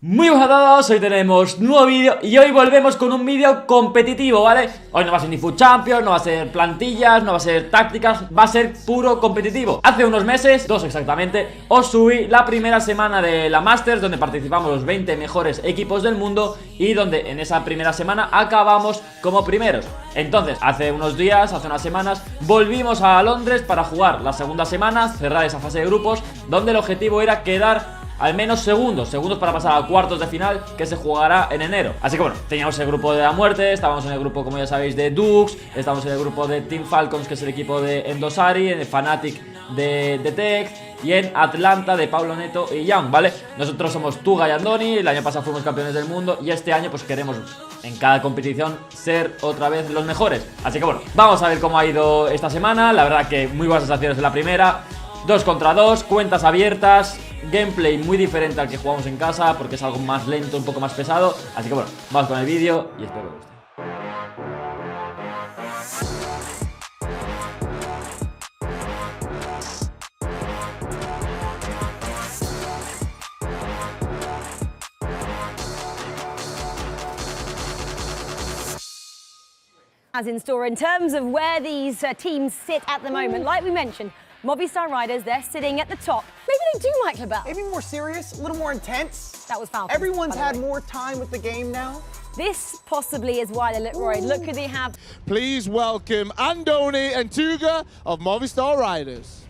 Muy buenas a todos, hoy tenemos nuevo vídeo y hoy volvemos con un vídeo competitivo, ¿vale? Hoy no va a ser ni FUT Champions, no va a ser plantillas, no va a ser tácticas, va a ser puro competitivo. Hace unos meses, 2 exactamente, os subí la primera semana de la Masters, donde participamos los 20 mejores equipos del mundo y donde en esa primera semana acabamos como primeros. Entonces, hace unos días, hace unas semanas, volvimos a Londres para jugar la segunda semana, cerrar esa fase de grupos, donde el objetivo era quedar al menos segundos para pasar a cuartos de final, que se jugará en enero. Así que bueno, teníamos el grupo de la muerte, estábamos en el grupo, como ya sabéis, de Dux, estamos en el grupo de Team Falcons, que es el equipo de Endosari, en el Fnatic de Tech y en Atlanta de Pablo Neto y Young, ¿vale? Nosotros somos Tuga y Andoni, el año pasado fuimos campeones del mundo y este año pues queremos en cada competición ser otra vez los mejores. Así que bueno, vamos a ver cómo ha ido esta semana. La verdad que muy buenas sensaciones en la primera, 2 contra 2, cuentas abiertas, gameplay muy diferente al que jugamos en casa porque es algo más lento, un poco más pesado. Así que bueno, vamos con el vídeo y espero que os guste. As in store in terms of where these teams sit at the moment, like we mentioned, Movistar Riders, they're sitting at the top. Maybe they do like Labelle. Maybe more serious, a little more intense. That was Falcons. Everyone's had more time with the game now. This possibly is why they look worried. Look who they have. Please welcome Andoni and Tuga of Movistar Riders.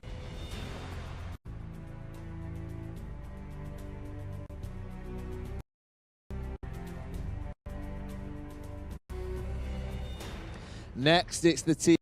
Next, it's the team.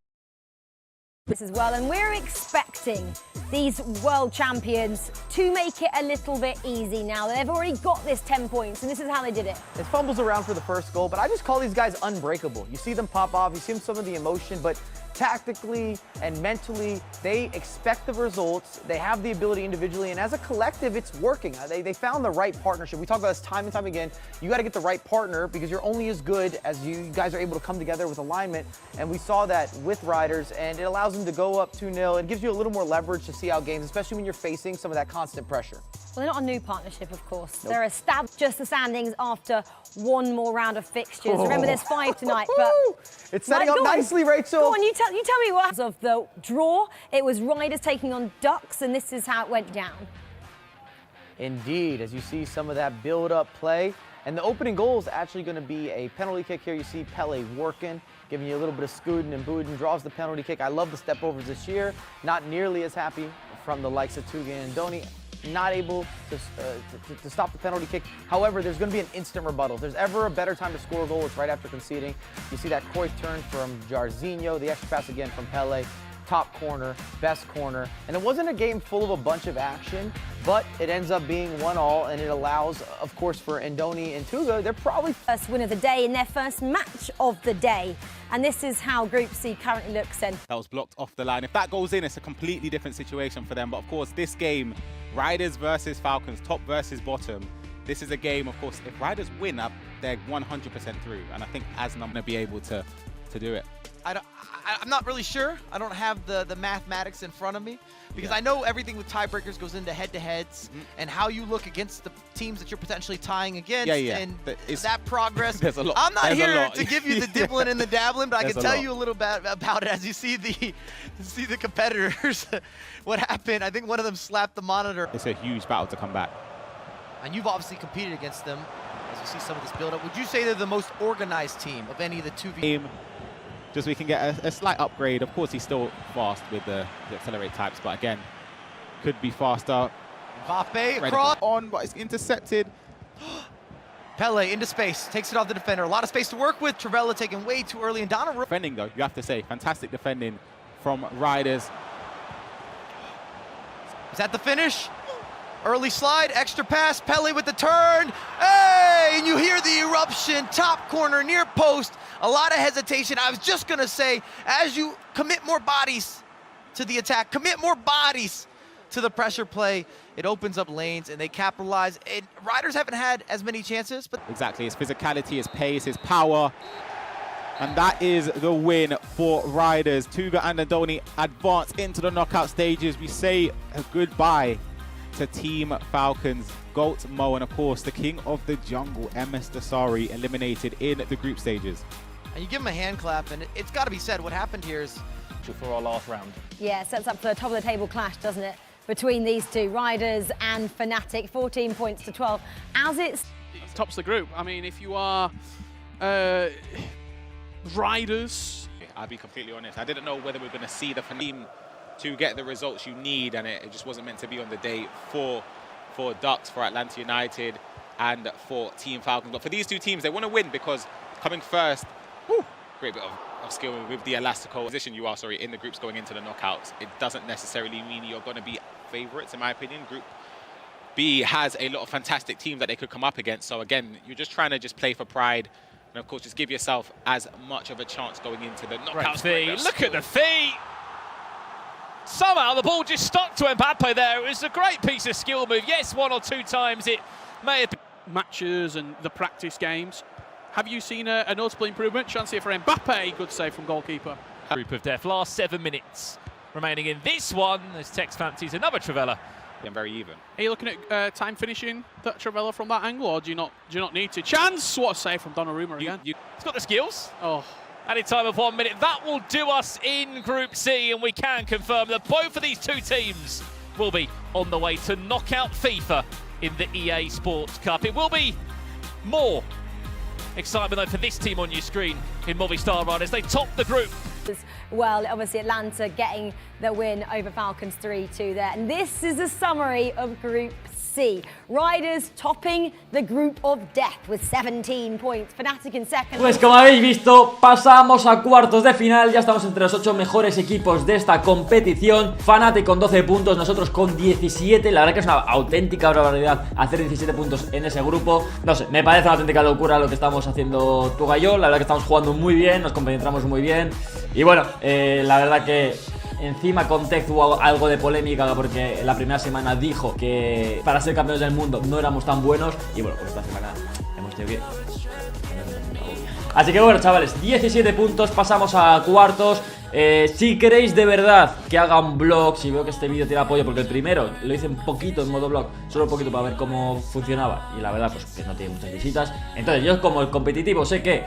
This as well, and we're expecting these world champions to make it a little bit easy now. They've already got this 10 points, and this is how they did it. It fumbles around for the first goal, but I just call these guys unbreakable. You see them pop off, you see some of the emotion, but tactically and mentally, they expect the results, they have the ability individually, and as a collective, it's working. They found the right partnership. We talk about this time and time again. You got to get the right partner because you're only as good as you guys are able to come together with alignment, and we saw that with Riders, and it allows them to go up 2-0. It gives you a little more leverage to see out games, especially when you're facing some of that constant pressure. Well, they're not a new partnership, of course. Nope. They're established just the standings after one more round of fixtures. Remember, there's 5 tonight, but it's setting up nicely, Rachel. Go on, you tell me what. As of the draw, it was Riders taking on Ducks, and this is how it went down. Indeed, as you see some of that build-up play. And the opening goal is actually going to be a penalty kick here. You see Pele working, giving you a little bit of scooting and booting, draws the penalty kick. I love the step overs this year. Not nearly as happy from the likes of Tuga and Andoni. Not able to stop the penalty kick. However, there's going to be an instant rebuttal. If there's ever a better time to score a goal, it's right after conceding. You see that Cruyff turn from Jairzinho, the extra pass again from Pele. Top corner, best corner. And it wasn't a game full of a bunch of action, but it ends up being 1-1, and it allows, of course, for Andoni and Tuga, they're probably first win of the day in their first match of the day. And this is how Group C currently looks in. That was blocked off the line. If that goes in, it's a completely different situation for them. But of course, this game, Riders versus Falcons, top versus bottom. This is a game, of course, if Riders win up, they're 100% through. And I think Asnam going to be able to do it. I'm not really sure. I don't have the mathematics in front of me because I know everything with tiebreakers goes into head-to-heads and how you look against the teams that you're potentially tying against and that progress. There's a lot. I'm not here to give you the dibbling and the dabbling, but I can tell you a little bit about it as you see the competitors. What happened? I think one of them slapped the monitor. It's a huge battle to come back. And you've obviously competed against them as you see some of this build-up. Would you say they're the most organized team of any of the 2v? Just so we can get a slight upgrade. Of course, he's still fast with the accelerate types, but again, could be faster. Mbappe across. On, but it's intercepted. Pele into space, takes it off the defender. A lot of space to work with. Trivella taken way too early, and Donnarumma. Defending, though, you have to say. Fantastic defending from Riders. Is that the finish? Early slide, extra pass, Pele with the turn. Hey, and you hear the eruption, top corner, near post. A lot of hesitation. I was just going to say, as you commit more bodies to the attack, commit more bodies to the pressure play, it opens up lanes and they capitalize. And Riders haven't had as many chances. But exactly, his physicality, his pace, his power. And that is the win for Riders. Tuga and Andoni advance into the knockout stages. We say a goodbye to Team Falcons, GOAT Mo, and of course the king of the jungle, MS Dasari, eliminated in the group stages. And you give him a hand clap, and it's got to be said, what happened here is for our last round. Yeah, it sets up for a top of the table clash, doesn't it? Between these two, Riders and Fnatic, 14 points to 12. As it's tops the group. I mean, if you are Riders, I'll be completely honest, I didn't know whether we were going to see the team to get the results you need, and it just wasn't meant to be on the day for Ducks, for Atlanta United, and for Team Falcons. But for these two teams, they want to win because coming first, great bit of skill with the elastical position you are, in the groups going into the knockouts. It doesn't necessarily mean you're going to be favourites, in my opinion. Group B has a lot of fantastic teams that they could come up against. So again, you're just trying to play for pride, and of course just give yourself as much of a chance going into the knockouts. Look at the feet. Somehow the ball just stuck to Mbappe there. It was a great piece of skill move. Yes, one or two times it may have been matches and the practice games. Have you seen a notable improvement? Chance here for Mbappe. Good save from goalkeeper. Group of death. Last 7 minutes remaining in this one as Tex fancies another Travella. And very even. Are you looking at time finishing that Travella from that angle, or do you not need to? Chance! What a save from Donnarumma again. He's got the skills. Oh. Added time of 1 minute. That will do us in Group C, and we can confirm that both of these two teams will be on the way to knock out FIFA in the EA Sports Cup. It will be more excitement though for this team on your screen in Movistar Riders. They top the group. Well, obviously Atlanta getting the win over Falcons 3-2 there. And this is a summary of Group C. Riders topping the group of death with 17 points. Fnatic in second. Pues como habéis visto, pasamos a cuartos de final. Ya estamos entre los 8 mejores equipos de esta competición. Fnatic con 12 puntos, nosotros con 17. La verdad que es una auténtica barbaridad hacer 17 puntos en ese grupo. No sé, me parece una auténtica locura lo que estamos haciendo Tuga y yo. La verdad que estamos jugando muy bien, nos compenetramos muy bien. Y bueno, la verdad que encima con Tech hubo algo de polémica porque la primera semana dijo que para ser campeones del mundo no éramos tan buenos. Y bueno, pues esta semana hemos tenido que... Así que bueno, chavales, 17 puntos, pasamos a cuartos. Si queréis de verdad que haga un vlog, si veo que este vídeo tiene apoyo, porque el primero lo hice un poquito en modo vlog, solo un poquito para ver cómo funcionaba, y la verdad pues que no tiene muchas visitas. Entonces yo como el competitivo sé que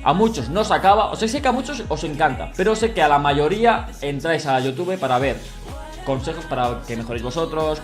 a muchos no se acaba, o sea, sé que a muchos os encanta, pero sé que a la mayoría entráis a YouTube para ver consejos para que mejoréis vosotros,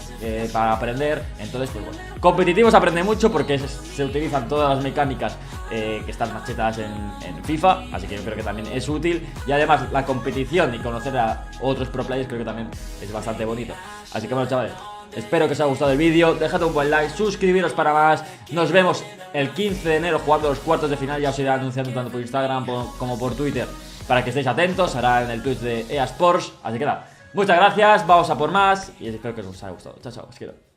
para aprender. Entonces pues bueno, competitivos aprende mucho porque se utilizan todas las mecánicas que están machetadas en FIFA, así que yo creo que también es útil. Y además la competición y conocer a otros pro players creo que también es bastante bonito. Así que bueno, chavales, espero que os haya gustado el vídeo, dejad un buen like, suscribiros para más. Nos vemos el 15 de enero jugando los cuartos de final, ya os iré anunciando tanto por Instagram como por Twitter para que estéis atentos, hará en el Twitch de EA Sports. Así que nada, muchas gracias, vamos a por más y espero que os haya gustado. Chao, chao, os quiero.